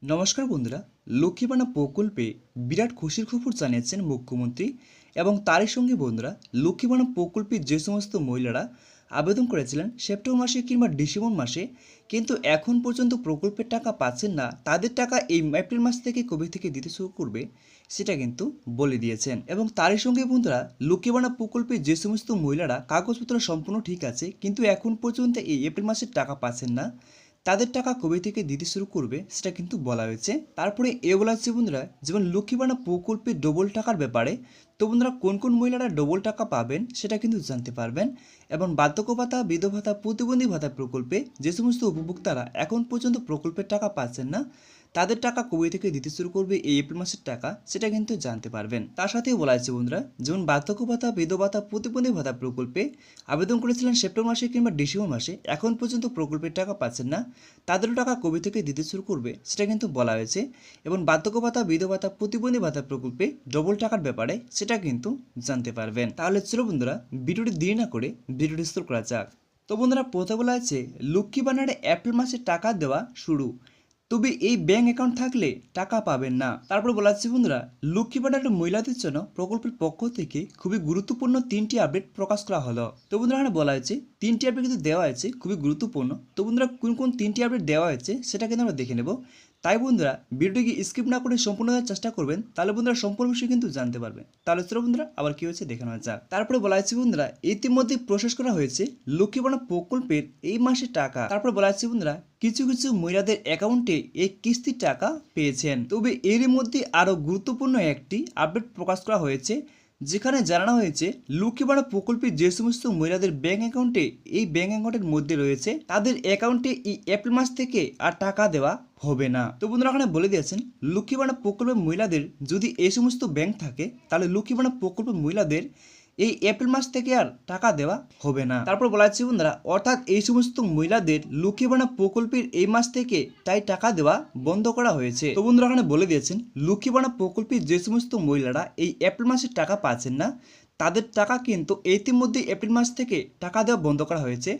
নমস্কার বন্ধুরা, লক্ষ্মীবানা প্রকল্পে বিরাট খুশির খবর জানিয়েছেন মুখ্যমন্ত্রী এবং তারই সঙ্গে বন্ধুরা লক্ষ্মীবানা প্রকল্পে যে সমস্ত মহিলারা আবেদন করেছিলেন সেপ্টেম্বর মাসে কিংবা ডিসেম্বর মাসে কিন্তু এখন পর্যন্ত প্রকল্পের টাকা পাচ্ছেন না, তাদের টাকা এই এপ্রিল মাস থেকে কবে থেকে দিতে শুরু করবে সেটা কিন্তু বলে দিয়েছেন। এবং তারই সঙ্গে বন্ধুরা লক্ষ্মীবানা প্রকল্পে যে সমস্ত মহিলারা কাগজপত্র সম্পূর্ণ ঠিক আছে কিন্তু এখন পর্যন্ত এই এপ্রিল মাসের টাকা পাচ্ছেন না, তাদের টাকা কবে থেকে দিতে শুরু করবে সেটা কিন্তু বলা হয়েছে। তারপরে এ বলা হচ্ছে বন্ধুরা, যেমন লক্ষ্মীবানা প্রকল্পে ডবল টাকার ব্যাপারে তো বন্ধুরা কোন কোন মহিলারা ডবল টাকা পাবেন সেটা কিন্তু জানতে পারবেন। এবং বার্ধক্য ভাতা, বিধবা ভাতা, প্রতিবন্ধী ভাতা প্রকল্পে যে সমস্ত উপভোক্তারা এখন পর্যন্ত প্রকল্পের টাকা পাচ্ছেন না, তাদের টাকা কবে থেকে দিতে শুরু করবে এই এপ্রিল মাসের টাকা সেটা কিন্তু জানতে পারবেন। তার সাথেই বলা হয়েছে বন্ধুরা, যেমন বার্ধক্য ভাতা, বিধবা ভাতা, প্রতিবন্ধী ভাতা প্রকল্পে আবেদন করেছিলেন সেপ্টেম্বর মাসে কিংবা ডিসেম্বর মাসে, এখন পর্যন্ত প্রকল্পের টাকা পাচ্ছেন না, তাদেরও টাকা কবে থেকে দিতে শুরু করবে সেটা কিন্তু বলা হয়েছে। এবং বার্ধক্য ভাতা, বিধবা ভাতা, প্রতিবন্ধী ভাতা প্রকল্পে ডবল টাকার ব্যাপারে সেটা কিন্তু জানতে পারবেন। তাহলে চলো বন্ধুরা ভিডিওটি দেরি না করে ভিডিওটি শুরু করা যাক। তো বন্ধুরা প্রথমে বলা আছে লক্ষ্মী ভান্ডারে এপ্রিল মাসে টাকা দেওয়া শুরু, তবে এই ব্যাংক অ্যাকাউন্ট থাকলে টাকা পাবেন না। তারপর বলা হচ্ছে বন্ধুরা লক্ষ্মী ভান্ডারের মহিলাদের জন্য প্রকল্পের পক্ষ থেকে খুবই গুরুত্বপূর্ণ 3টি আপডেট প্রকাশ করা হলো। তো বন্ধুরা এখানে বলা হয়েছে 3টি আপডেট কিন্তু দেওয়া হয়েছে খুবই গুরুত্বপূর্ণ। তো বন্ধুরা কোন কোন 3টি আপডেট দেওয়া হয়েছে সেটা কিন্তু আমরা দেখে নেব। তাই বন্ধুরা ভিডিওটিকে স্কিপ না করে সম্পূর্ণ দেওয়ার চেষ্টা করবেন, তাহলে বন্ধুরা সম্পূর্ণ বিষয় কিন্তু জানতে পারবেন। তাহলে চলো বন্ধুরা আবার কি হয়েছে দেখে নেওয়া যাক। তারপরে বলা হয়েছে বন্ধুরা ইতিমধ্যে প্রসেস করা হয়েছে লক্ষ্মী ভান্ডার প্রকল্পের এই মাসে টাকা। তারপর বলা হচ্ছে বন্ধুরা কিছু কিছু মহিলাদের অ্যাকাউন্টে এই কিস্তির টাকা পেয়েছেন। তবে এর মধ্যে আরও গুরুত্বপূর্ণ একটি আপডেট প্রকাশ করা হয়েছে, যেখানে জানানো হয়েছে লক্ষ্মী ভান্ডার প্রকল্পে যে সমস্ত মহিলাদের ব্যাংক অ্যাকাউন্টে এই ব্যাংক অ্যাকাউন্টের মধ্যে রয়েছে তাদের অ্যাকাউন্টে এই এপ্রিল মাস থেকে আর টাকা দেওয়া হবে না। তো বন্ধুরা এখানে বলে দিয়েছেন লক্ষ্মী ভান্ডার প্রকল্পের মহিলাদের যদি এই সমস্ত ব্যাংক থাকে তাহলে লক্ষ্মী ভান্ডার প্রকল্পের মহিলাদের এই এপ্রিল মাস থেকে আর টাকা দেওয়া হবে না। তারপর বলা হচ্ছে বন্ধুরা অর্থাৎ এই সমস্ত মহিলাদের লক্ষ্মী ভান্ডার প্রকল্পের এই মাস থেকে তাই টাকা দেওয়া বন্ধ করা হয়েছে। তো বন্ধুরা এখানে বলে দিয়েছেন লক্ষ্মী ভান্ডার প্রকল্পের যে সমস্ত মহিলারা এই এপ্রিল মাসের টাকা পাচ্ছেন না, তাদের টাকা কিন্তু ইতিমধ্যে এপ্রিল মাস থেকে টাকা দেওয়া বন্ধ করা হয়েছে।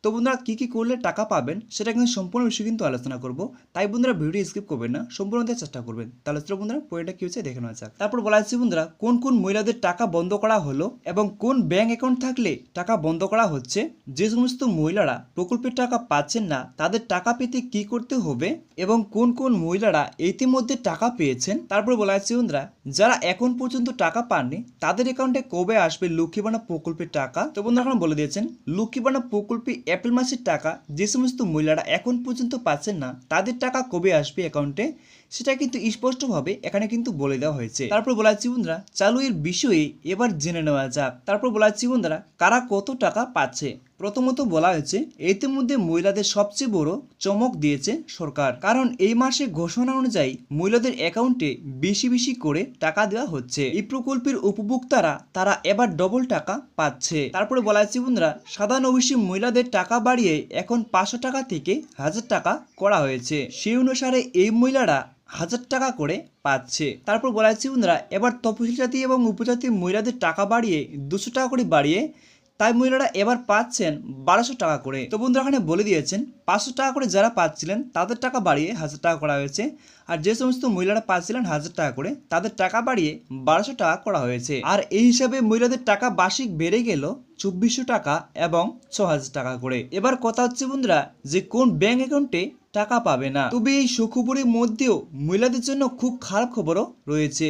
তো বন্ধুরা কী কী করলে টাকা পাবেন সেটা কিন্তু সম্পূর্ণ বিষয় কিন্তু আলোচনা করব, তাই বন্ধুরা ভিডিও স্কিপ করবেন না, সম্পূর্ণ দেওয়ার চেষ্টা করবেন। তাহলে চলো বন্ধুরা পয়েন্টটা কী হচ্ছে দেখে নেওয়া যাক। তারপর বলা হচ্ছে বন্ধুরা কোন কোন মহিলাদের টাকা বন্ধ করা হলো এবং কোন ব্যাংক অ্যাকাউন্ট থাকলে টাকা বন্ধ করা হচ্ছে। যে সমস্ত মহিলারা প্রকল্পের টাকা পাচ্ছেন না তাদের টাকা পেতে কি করতে হবে এবং কোন কোন মহিলারা ইতিমধ্যে টাকা পেয়েছেন। তারপর বলা হচ্ছে বন্ধুরা যারা এখন পর্যন্ত টাকা পাননি তাদের অ্যাকাউন্টে কবে আসবে লক্ষ্মী ভান্ডার প্রকল্পের টাকা। তো বন্ধুরা এখন বলে দিয়েছেন লক্ষ্মী ভান্ডার প্রকল্পে এপ্রিল মাসের টাকা যে সমস্ত মহিলারা এখন পর্যন্ত পাচ্ছেন না তাদের টাকা কবে আসবে অ্যাকাউন্টে সেটা কিন্তু স্পষ্টভাবে এখানে কিন্তু বলে দেওয়া হয়েছে। তারপর বলা হচ্ছে বন্ধুরা চালু এর বিষয়ে এবার জেনে নেওয়া যাক। তারপর বলা হচ্ছে বন্ধুরা কারা কত টাকা পাচ্ছে। প্রথমত বলা হয়েছে ইতিমধ্যে মহিলাদের সবচেয়ে বড় চমক দিয়েছে সরকার, কারণ এই মাসে ঘোষণা অনুযায়ী মহিলাদের অ্যাকাউন্টে বেশি বেশি করে টাকা দেওয়া হচ্ছে। এই প্রকল্পের উপভোক্তারা তারা এবার ডবল টাকা পাচ্ছে। তারপরে বলা হচ্ছে বন্ধুরা সাধারণ ওবিসি মহিলাদের টাকা বাড়িয়ে এখন 500 টাকা থেকে 1000 টাকা করা হয়েছে, সেই অনুসারে এই মহিলারা 1000 টাকা করে পাচ্ছে। তারপর বলা হচ্ছে বন্ধুরা এবার তফসিল জাতি এবং উপজাতি মহিলাদের টাকা বাড়িয়ে 200 টাকা করে বাড়িয়ে তাই মহিলারা এবার পাচ্ছেন 1200 টাকা করে। তো বন্ধুরা এখানে বলে দিয়েছেন 500 টাকা করে যারা পাচ্ছিলেন তাদের টাকা বাড়িয়ে 1000 টাকা করা হয়েছে, আর যে সমস্ত মহিলারা পাচ্ছিলেন 1000 টাকা করে তাদের টাকা বাড়িয়ে 1200 টাকা করা হয়েছে। আর এই হিসাবে মহিলাদের টাকা বার্ষিক বেড়ে গেল 2400 টাকা এবং 6000 টাকা করে। এবার কথা হচ্ছে বন্ধুরা যে কোন ব্যাংক অ্যাকাউন্টে টাকা পাবে না। তবে এই সুখবরের মধ্যেও মহিলাদের জন্য খুব খারাপ খবরও রয়েছে,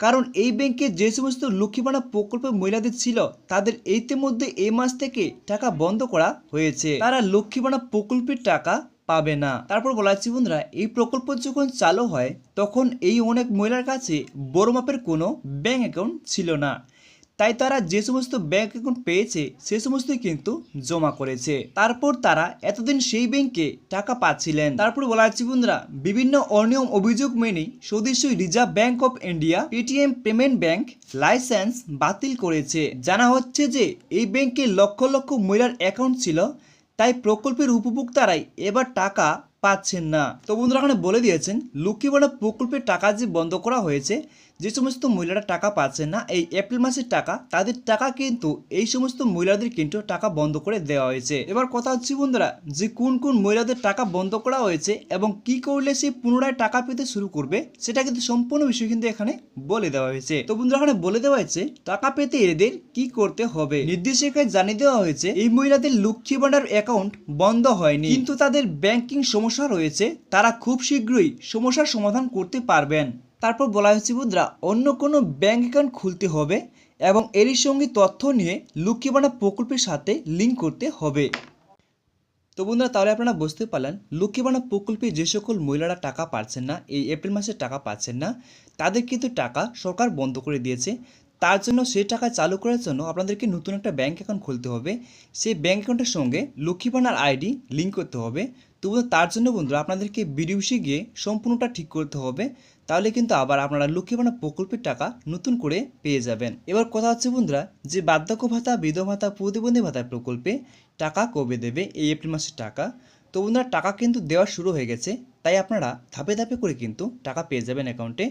কারণ এই ব্যাংকে যে সমস্ত লক্ষ্মী ভান্ডার প্রকল্পের মহিলাদের ছিল তাদের ইতিমধ্যে এই মাস থেকে টাকা বন্ধ করা হয়েছে, তারা লক্ষ্মী ভান্ডার প্রকল্পের টাকা পাবে না। তারপর বলা হচ্ছে বন্ধুরা এই প্রকল্প যখন চালু হয় তখন এই অনেক মহিলার কাছে বড় মাপের কোনো ব্যাংক অ্যাকাউন্ট ছিল না, তাই তারা যে সমস্ত ব্যাংক অ্যাকাউন্ট পেয়েছে সে সমস্তই কিন্তু জমা করেছে। তারপর তারা এতদিন সেই ব্যাংকে টাকা পাচ্ছিলেন। তারপর বলা হচ্ছে বন্ধুরা বিভিন্ন অনিয়ম অভিযোগ মেনে সদস্যই reserve bank of India Paytm payment bank licence বাতিল করেছে। জানা হচ্ছে যে এই ব্যাংকে লক্ষ লক্ষ মহিলার অ্যাকাউন্ট ছিল, তাই প্রকল্পের উপভোক্তারাই এবার টাকা পাচ্ছেন না। তো বন্ধুরা এখানে বলে দিয়েছেন লক্ষ্মী ভান্ডার প্রকল্পের টাকা যে বন্ধ করা হয়েছে যে সমস্ত মহিলারা টাকা পাচ্ছেন না এই এপ্রিল মাসের টাকা, তাদের টাকা কিন্তু এই সমস্ত মহিলাদের কিন্তু টাকা বন্ধ করে দেওয়া হয়েছে। এবার কথা হচ্ছে বন্ধুরা, যে কোন কোন মহিলাদের টাকা বন্ধ করা হয়েছে এবং কি করলে সে পুনরায় টাকা পেতে শুরু করবে, সেটা কিন্তু সম্পূর্ণ বিষয় কিন্তু এখানে বলে দেওয়া হয়েছে। তো বন্ধুরা, এখানে বলে দেওয়া হয়েছে টাকা পেতে এদের কি করতে হবে। নির্দেশিকায় জানিয়ে দেওয়া হয়েছে এই মহিলাদের লক্ষ্মী ভান্ডার অ্যাকাউন্ট বন্ধ হয়নি, কিন্তু তাদের ব্যাংকিং সমস্যা রয়েছে, তারা খুব শীঘ্রই সমস্যার সমাধান করতে পারবেন। তারপর বলা হয়েছে বন্ধুরা, অন্য কোনো ব্যাংক অ্যাকাউন্ট খুলতে হবে এবং এরই সঙ্গে তথ্য নিয়ে লক্ষ্মী ভান্ডার প্রকল্পের সাথে লিঙ্ক করতে হবে। তো বন্ধুরা, তাহলে আপনারা বুঝতে পারলেন লক্ষ্মী ভান্ডার প্রকল্পে যে সকল মহিলারা টাকা পাচ্ছেন না, এই এপ্রিল মাসে টাকা পাচ্ছেন না, তাদের কিন্তু টাকা সরকার বন্ধ করে দিয়েছে। তার জন্য সেই টাকা চালু করার জন্য আপনাদেরকে নতুন একটা ব্যাংক অ্যাকাউন্ট খুলতে হবে। সেই ব্যাংক অ্যাকাউন্টের সঙ্গে লক্ষ্মী ভান্ডার আইডি লিঙ্ক করতে হবে। তো তার জন্য বন্ধুরা আপনাদেরকে বিডিওসি গিয়ে সম্পূর্ণটা ঠিক করতে হবে, তাহলে কিন্তু আবার আপনারা লক্ষ্মী ভান্ডার প্রকল্পের টাকা নতুন করে পেয়ে যাবেন। এবার কথা হচ্ছে বন্ধুরা, যে বার্ধক্য ভাতা, বিধবা ভাতা, প্রতিবন্ধী ভাতার প্রকল্পে টাকা কবে দেবে এই এপ্রিল মাসের টাকা। তো বন্ধুরা, টাকা কিন্তু দেওয়া শুরু হয়ে গেছে, তাই আপনারা ধাপে ধাপে করে কিন্তু টাকা পেয়ে যাবেন অ্যাকাউন্টে।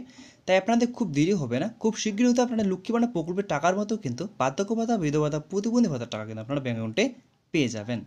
তাই আপনাদের খুব দেরি হবে না, খুব শীঘ্রই হতে আপনারা লক্ষ্মী ভান্ডার প্রকল্পের টাকার মতো কিন্তু বার্ধক্য ভাতা, বিধবা ভাতা, প্রতিবন্ধী ভাতার টাকা কিন্তু আপনারা ব্যাংক অ্যাকাউন্টে পেয়ে যাবেন।